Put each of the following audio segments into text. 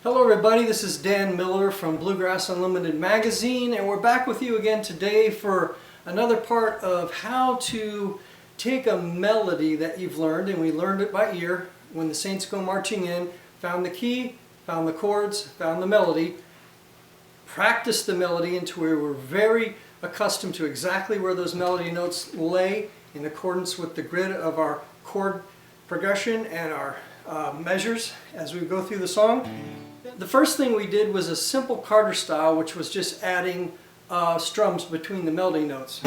Hello everybody, this is Dan Miller from Bluegrass Unlimited magazine, and we're back with you again today for another part of how to take a melody that you've learned, and we learned it by ear when the Saints Go Marching In, found the key, found the chords, found the melody, practiced the melody into where we're very accustomed to exactly where those melody notes lay in accordance with the grid of our chord progression and our measures as we go through the song. The first thing we did was a simple Carter style, which was just adding strums between the melody notes,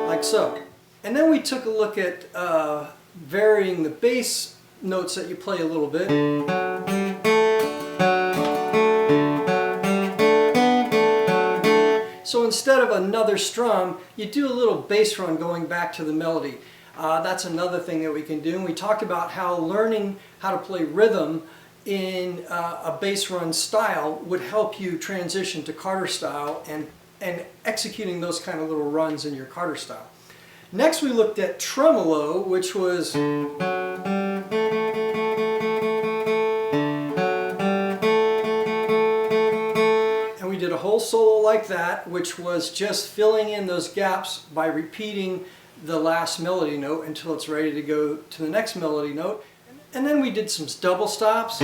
like so. And then we took a look at varying the bass notes that you play a little bit. So instead of another strum, you do a little bass run going back to the melody. That's another thing that we can do. And we talked about how learning how to play rhythm in a bass run style would help you transition to Carter style and executing those kind of little runs in your Carter style. Next we looked at tremolo, which was we did a whole solo like that, which was just filling in those gaps by repeating the last melody note until it's ready to go to the next melody note. And then we did some double stops.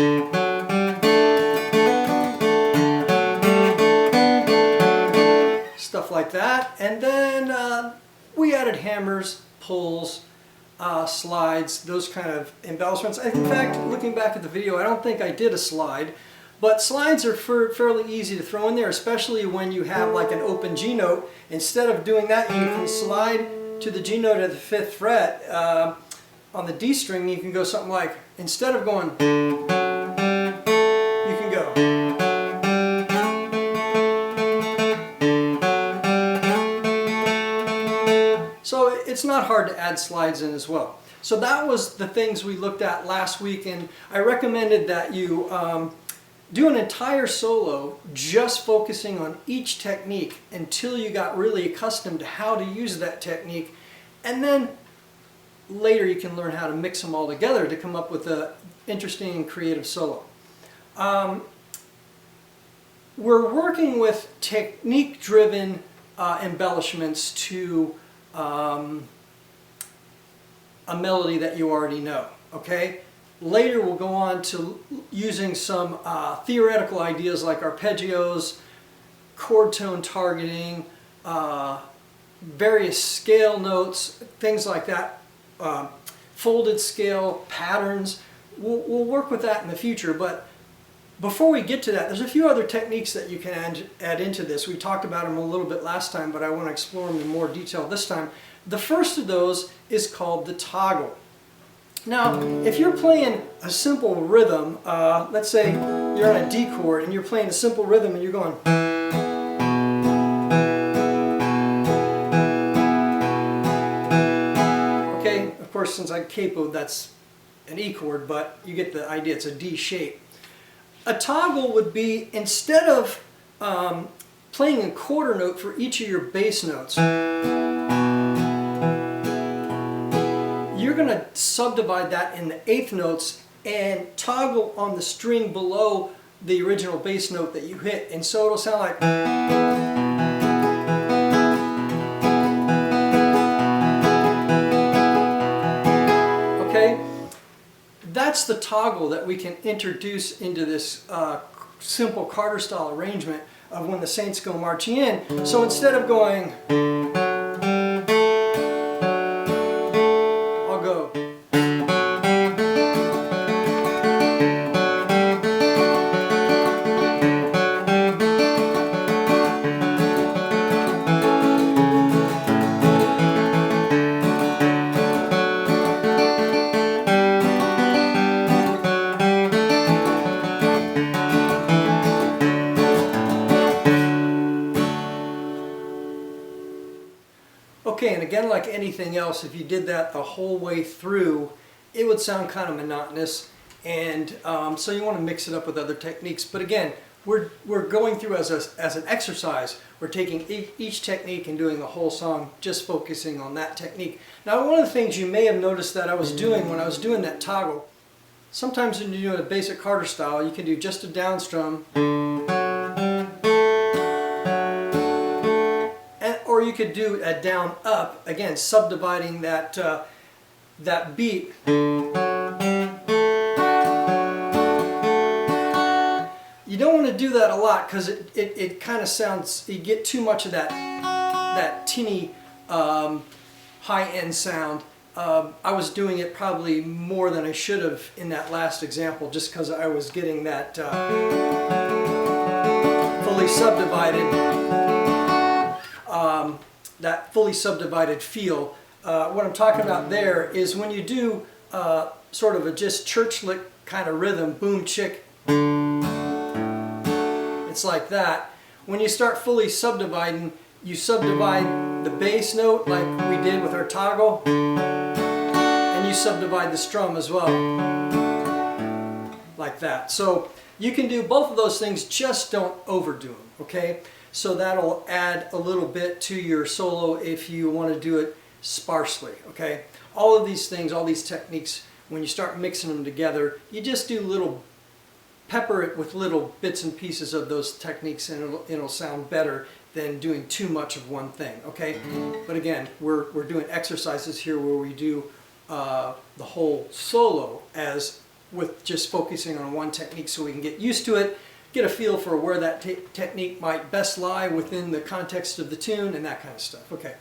Stuff like that. And then we added hammers, pulls, slides, those kind of embellishments. In fact, looking back at the video, I don't think I did a slide. But slides are fairly easy to throw in there, especially when you have like an open G note. Instead of doing that, you can slide to the G note at the 5th fret. On the D string, you can go something like, instead of going, you can go. So it's not hard to add slides in as well. So that was the things we looked at last week, and I recommended that you do an entire solo just focusing on each technique until you got really accustomed to how to use that technique, and then later you can learn how to mix them all together to come up with an interesting and creative solo. We're working with technique-driven embellishments to a melody that you already know, okay? Later we'll go on to using some theoretical ideas like arpeggios, chord tone targeting, various scale notes, things like that, folded scale patterns. We'll work with that in the future, but before we get to that, there's a few other techniques that you can add into this. We talked about them a little bit last time, but I want to explore them in more detail this time. The first of those is called the toggle. Now, if you're playing a simple rhythm, let's say you're on a D chord and you're playing a simple rhythm and you're going, okay, of course since I capoed that's an E chord, but you get the idea, it's a D shape. A toggle would be, instead of playing a quarter note for each of your bass notes, you're going to subdivide that in the 8th notes and toggle on the string below the original bass note that you hit, and so it'll sound like, okay? That's the toggle that we can introduce into this simple Carter style arrangement of When the Saints Go Marching In. So instead of going, okay, and again, like anything else, if you did that the whole way through, it would sound kind of monotonous, and so you want to mix it up with other techniques. But again, we're going through as an exercise. We're taking each technique and doing the whole song, just focusing on that technique. Now, one of the things you may have noticed that I was doing when I was doing that toggle Sometimes when you do a basic Carter style, you can do just a down strum, or you could do a down up, again subdividing that that beat. You don't want to do that a lot because it kind of sounds, you get too much of that tinny high-end sound. I was doing it probably more than I should have in that last example, just because I was getting that fully subdivided feel. What I'm talking about there is when you do sort of a just church lick kind of rhythm, boom chick, it's like that. When you start fully subdividing, you subdivide the bass note like we did with our toggle, and you subdivide the strum as well, like that. So you can do both of those things, just don't overdo them, okay? So that'll add a little bit to your solo if you want to do it sparsely, okay? All of these things, all these techniques, when you start mixing them together, you just do little, pepper it with little bits and pieces of those techniques, and it'll sound better than doing too much of one thing, okay? But again, we're doing exercises here where we do the whole solo as with just focusing on one technique so we can get used to it, get a feel for where that technique might best lie within the context of the tune and that kind of stuff, okay?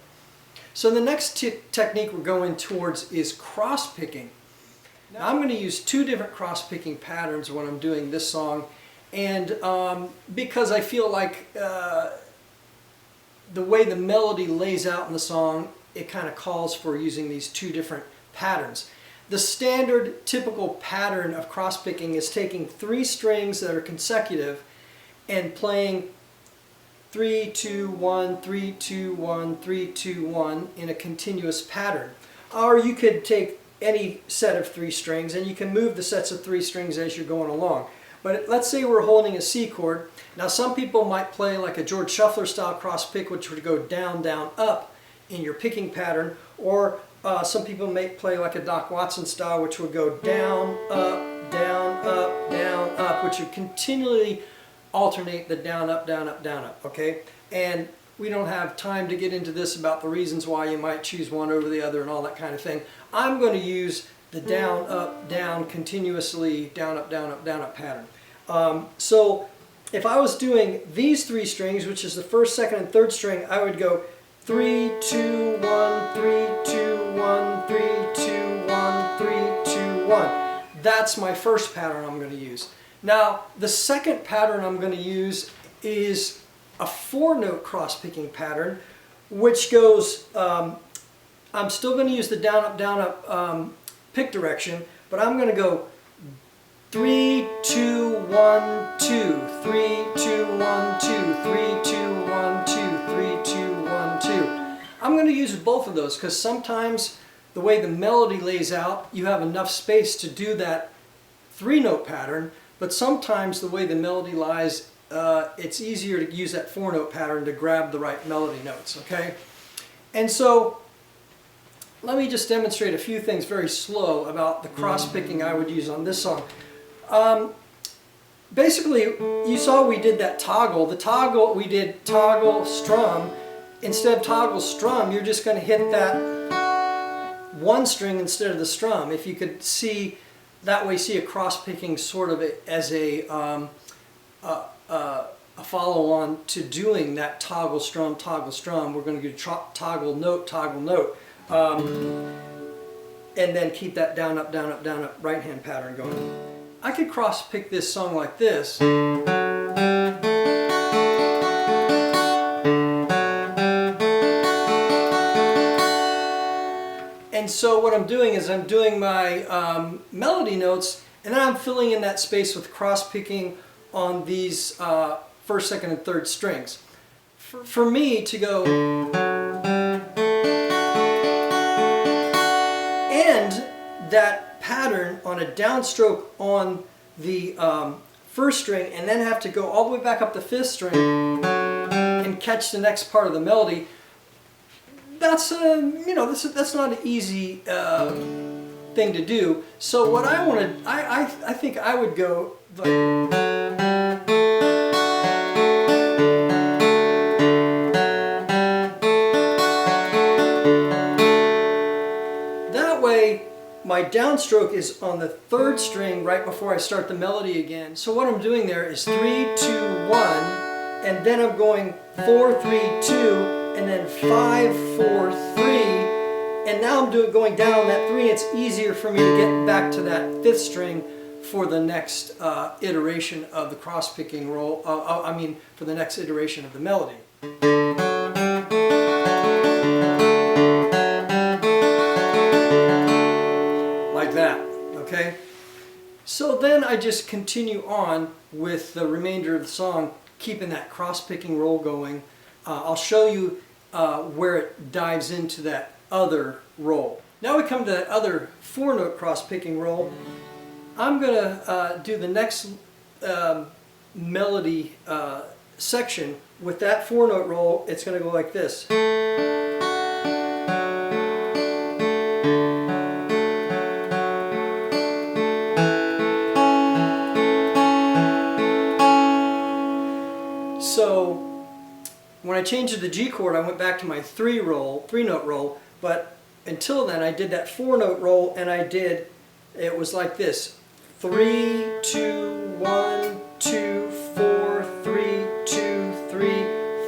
So the next technique we're going towards is cross-picking. Now I'm going to use two different cross-picking patterns when I'm doing this song, and because I feel like the way the melody lays out in the song, it kind of calls for using these two different patterns. The standard typical pattern of cross-picking is taking three strings that are consecutive and playing 3, 2, 1, 3, 2, 1, 3, 2, 1 in a continuous pattern. Or you could take any set of three strings and you can move the sets of three strings as you're going along. But let's say we're holding a C chord. Now some people might play like a George Shuffler style cross pick, which would go down, down, up in your picking pattern, or some people may play like a Doc Watson style, which would go down, up, down, up, down, up, which would continually alternate the down, up, down, up, down, up, okay? And we don't have time to get into this about the reasons why you might choose one over the other and all that kind of thing. I'm going to use the down, up, down, continuously down, up, pattern. So if I was doing these three strings, which is the first, second, and third string, I would go 3, 2, 1, 3, 2, 1, 3, 2, 1, 3, 2, 1. That's my first pattern I'm going to use. Now, the second pattern I'm going to use is a 4-note cross-picking pattern, which goes, I'm still going to use the down, up, pick direction, but I'm going to go 3, 2, 1, 2, 3, 2, 1, 2, 3, 2, 1, 2, 3, 2, 1, 2. I'm going to use both of those because sometimes the way the melody lays out, you have enough space to do that 3-note pattern, but sometimes the way the melody lies, it's easier to use that 4-note pattern to grab the right melody notes, okay? And so let me just demonstrate a few things very slow about the cross-picking I would use on this song. Basically, you saw we did that toggle. The toggle, we did toggle, strum. Instead of toggle, strum, you're just going to hit that one string instead of the strum. If you could see, that way see a cross-picking sort of as a follow-on to doing that toggle, strum, we're going to do toggle, note, and then keep that down, up, right-hand pattern going. I could cross-pick this song like this. And so what I'm doing is I'm doing my melody notes, and then I'm filling in that space with cross-picking on these first, second, and third strings. For me to go and that pattern on a downstroke on the first string and then have to go all the way back up the fifth string and catch the next part of the melody, that's you know, that's not an easy thing to do. So what I wanted, I think I would go like, that way my downstroke is on the 3rd string right before I start the melody again. So what I'm doing there is 3, 2, 1, and then I'm going 4, 3, 2, and then 5, 4, 3. And now I'm going down on that 3, it's easier for me to get back to that 5th string for the next iteration of the cross-picking roll, I mean for the next iteration of the melody. Like that, okay? So then I just continue on with the remainder of the song, keeping that cross-picking roll going. I'll show you where it dives into that other roll. Now we come to that other 4-note cross-picking roll. I'm going to do the next melody section with that 4-note roll. It's going to go like this. So when I changed to the G chord, I went back to my 3-note roll, but until then I did that 4-note roll, and it was like this: 3, 2, 1, 2, 4, 3, 2, 3,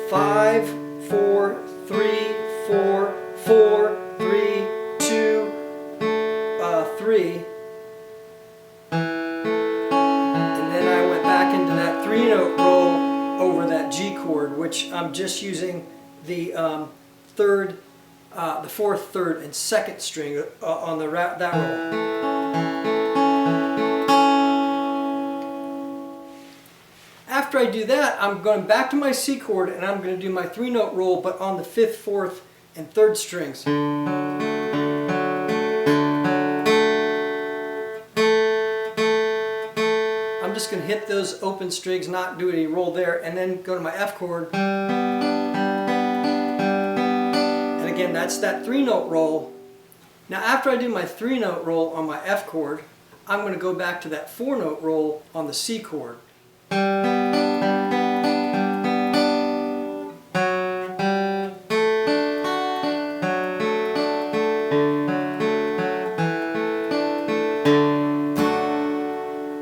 5, 4, 3, 4, 4, 3, 2, 3. And then I went back into that 3-note roll over that G chord, which I'm just using the 4th, 3rd, and 2nd string on that roll. After I do that, I'm going back to my C chord, and I'm going to do my 3-note roll, but on the 5th, 4th, and 3rd strings. I'm just going to hit those open strings, not do any roll there, and then go to my F chord. And again, that's that 3-note roll. Now after I do my 3-note roll on my F chord, I'm going to go back to that 4-note roll on the C chord.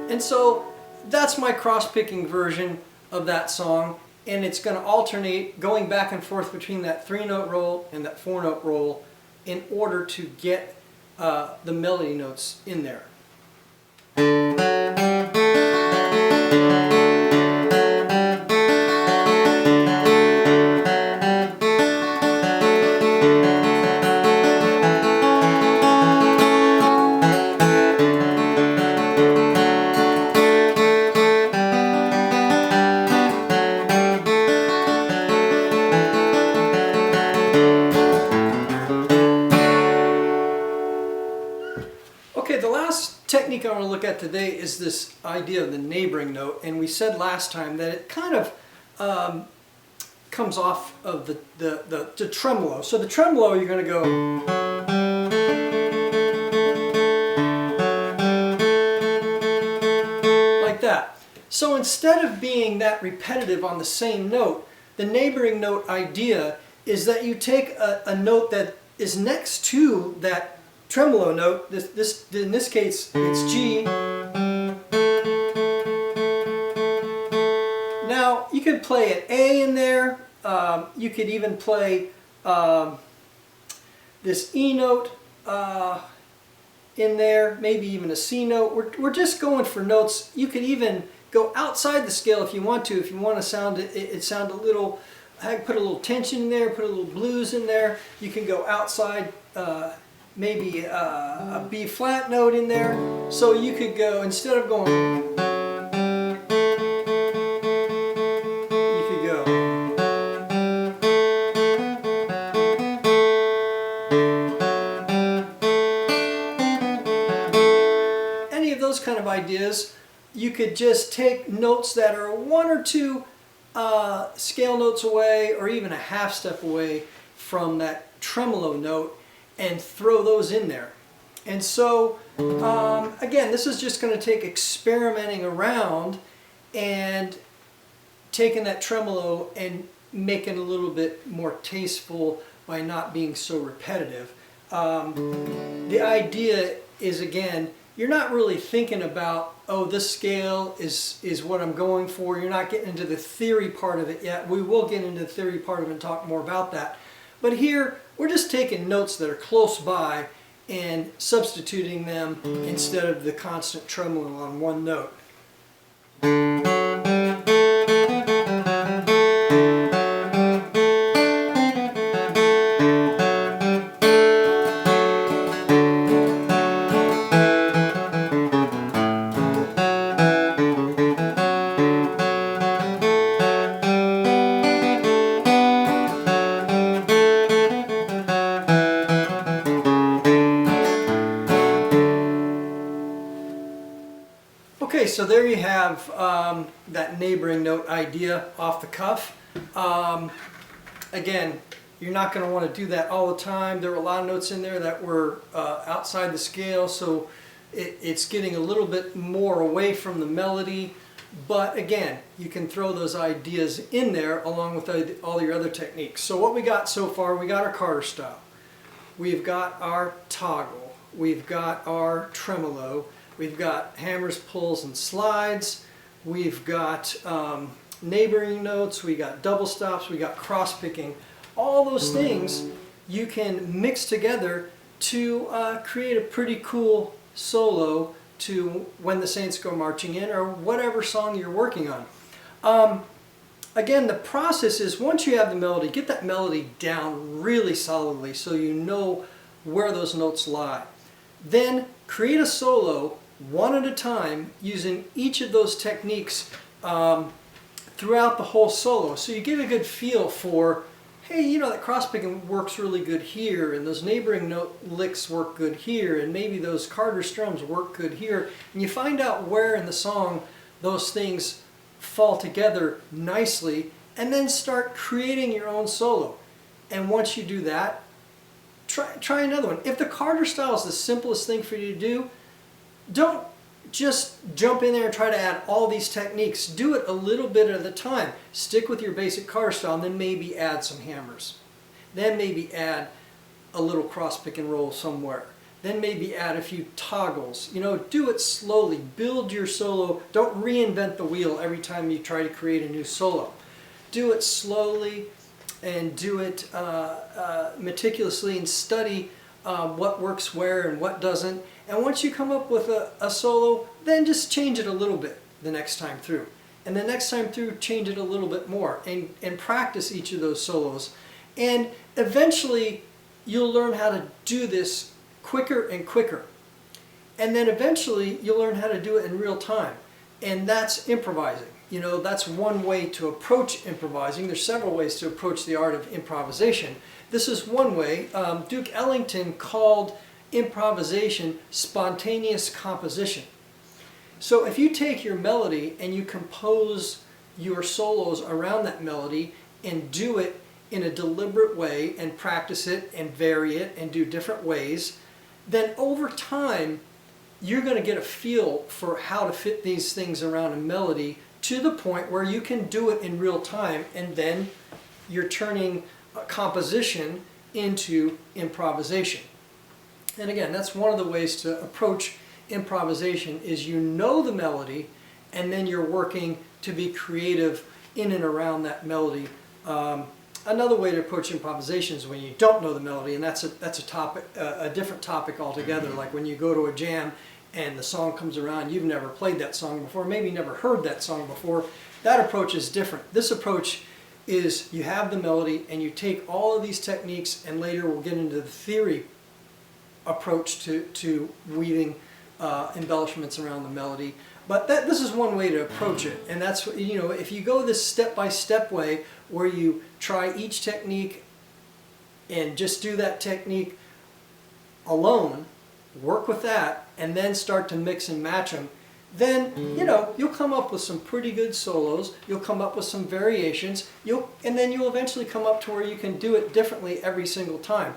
And so that's my cross-picking version of that song, and it's going to alternate going back and forth between that 3-note roll and that 4-note roll in order to get the melody notes in there. Okay, the last technique I want to look at today is this idea of the neighboring note, and we said last time that it kind of comes off of the tremolo. So the tremolo, you're going to go like that. So instead of being that repetitive on the same note, the neighboring note idea is that you take a note that is next to that tremolo note. In this case, it's G. Now you could play an A in there. You could even play this E note in there, maybe even a C note. We're just going for notes. You could even go outside the scale if you want to. If you want to sound it sound a little, put a little tension in there, put a little blues in there. You can go outside. Maybe a B flat note in there. So you could go, instead of going, you could go. Any of those kind of ideas. You could just take notes that are 1 or 2 scale notes away, or even a half step away from that tremolo note, and throw those in there. And so, again, this is just going to take experimenting around and taking that tremolo and making it a little bit more tasteful by not being so repetitive. The idea is, again, you're not really thinking about, oh, this scale is what I'm going for. You're not getting into the theory part of it yet. We will get into the theory part of it and talk more about that. But here, we're just taking notes that are close by and substituting them instead of the constant tremolo on one note. Okay, so there you have that neighboring note idea off the cuff. Again, you're not going to want to do that all the time. There were a lot of notes in there that were outside the scale, so it's getting a little bit more away from the melody. But again, you can throw those ideas in there along with all your other techniques. So what we got so far, we got our Carter style. We've got our toggle. We've got our tremolo. We've got hammers, pulls, and slides. We've got neighboring notes. We got double stops. We got cross picking. All those things you can mix together to create a pretty cool solo to When the Saints Go Marching In, or whatever song you're working on. Again, the process is, once you have the melody, get that melody down really solidly so you know where those notes lie. Then create a solo one at a time using each of those techniques throughout the whole solo. So you get a good feel for, hey, you know, that cross picking works really good here, and those neighboring note licks work good here, and maybe those Carter strums work good here. And you find out where in the song those things fall together nicely, and then start creating your own solo. And once you do that, try another one. If the Carter style is the simplest thing for you to do, don't just jump in there and try to add all these techniques. Do it a little bit at a time. Stick with your basic Carter style, and then maybe add some hammers. Then maybe add a little cross pick and roll somewhere. Then maybe add a few toggles. You know, do it slowly. Build your solo. Don't reinvent the wheel every time you try to create a new solo. Do it slowly and do it meticulously, and study what works where and what doesn't. And once you come up with a solo, then just change it a little bit the next time through. And the next time through, change it a little bit more, and practice each of those solos. And eventually, you'll learn how to do this quicker and quicker. And then eventually, you'll learn how to do it in real time. And that's improvising. You know, that's one way to approach improvising. There's several ways to approach the art of improvisation. This is one way. Duke Ellington called improvisation spontaneous composition. So if you take your melody and you compose your solos around that melody and do it in a deliberate way and practice it and vary it and do different ways, then over time you're going to get a feel for how to fit these things around a melody to the point where you can do it in real time, and then you're turning composition into improvisation. And again, that's one of the ways to approach improvisation, is you know the melody and then you're working to be creative in and around that melody. Another way to approach improvisation is when you don't know the melody, and that's a topic, a different topic altogether. Like when you go to a jam and the song comes around, you've never played that song before, maybe never heard that song before. That approach is different. This approach is you have the melody and you take all of these techniques, and later we'll get into the theory approach to weaving embellishments around the melody. But this is one way to approach it, and that's, you know, if you go this step-by-step way where you try each technique and just do that technique alone, work with that, and then start to mix and match them, then, you know, you'll come up with some pretty good solos, you'll come up with some variations, and then you'll eventually come up to where you can do it differently every single time.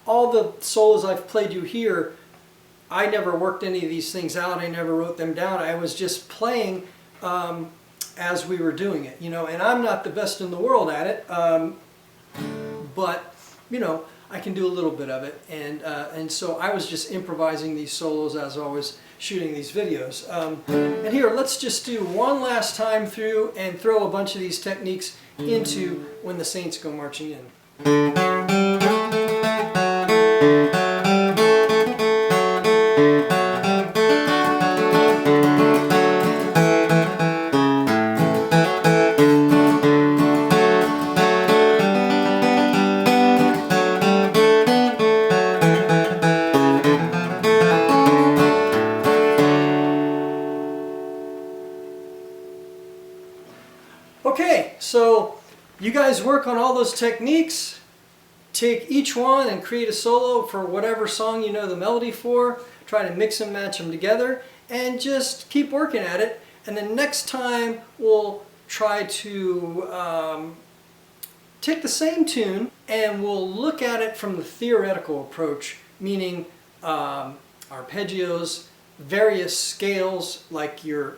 All the solos I've played you here I never worked any of these things out. I never wrote them down. I was just playing as we were doing it, you know, and I'm not the best in the world at it, but, you know, I can do a little bit of it, and so I was just improvising these solos as I was shooting these videos. And here, let's just do one last time through and throw a bunch of these techniques into When the Saints Go Marching In. Okay, so you guys work on all those techniques, take each one and create a solo for whatever song you know the melody for, try to mix and match them together, and just keep working at it. And then next time we'll try to take the same tune and we'll look at it from the theoretical approach, meaning arpeggios, various scales like your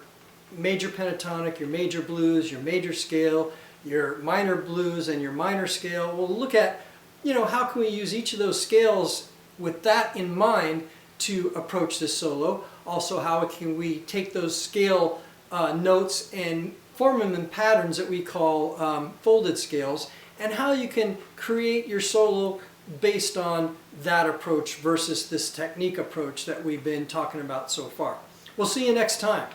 major pentatonic, your major blues, your major scale, your minor blues, and your minor scale. We'll look at, you know, how can we use each of those scales with that in mind to approach this solo. Also, how can we take those scale notes and form them in patterns that we call folded scales, and how you can create your solo based on that approach versus this technique approach that we've been talking about so far. We'll see you next time.